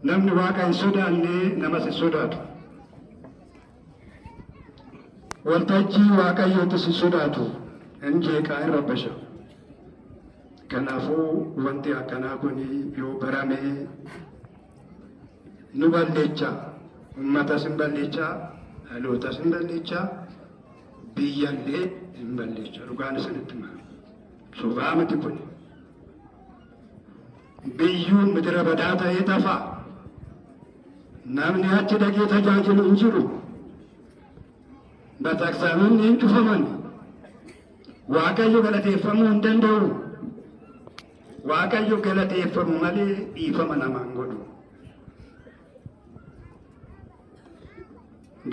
namni waaqa hin sodaanne namas hin sodaatu. Waltajjii waaqayyootis hin sodaatu hin jeeqaa hin rabbasha. Kanaafuu wanti akkanaa kun yoo barame nu balleecha, uummatas hin balleecha, dhalootas hin balleecha, biyyallee hin balleecha. Dhugaan isinitti hima. Sobaa miti kun. Biyyuun midira badaa ta'ee tafa. Namni achi dhaqee tajaajilu hin jiru. Bataksaaminni hin cufaman. Waaqayyo galateeffamuu hin danda'u. Waaqayyo galateeffamu malee dhiifama namaan godhu.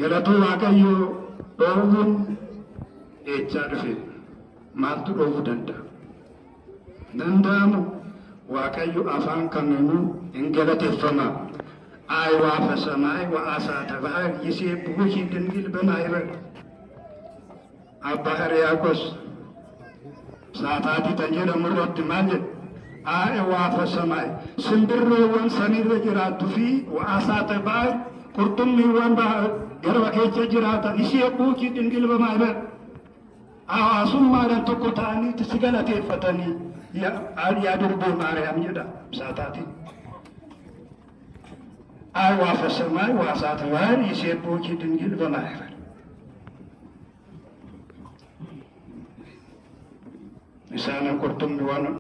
Galatuu Waaqayyo dhoowwuun eechaa dhufe. Maaltu dhoowwuu danda'a? Danda'amu Waaqayyo afaan kamiinuu hin galateeffama. Aywaaf ሰማይ ወአሳተ ባህር ይሴብሑኪ ድንግል በማኅበር አባ ሕርያቆስ ሰዓታቲ ተንጀረሙ irratti maal jedhe aywaaf ሰማይ simbirroowwan samiirra jiraattuu fi wa'aasaata bahar qurxummiiwwan garba keessa jiraatan ይሴብሑኪ ድንግል በማኅበር hawaasummaadhaan tokko ta'anii si galateeffatanii yaa durbee Maariyaam jedha saataati. aywaaf ሰማይ ወአሳተ ባህር ይሴብሑኪ ድንግል በማኅበር isaan qurxummiiwwan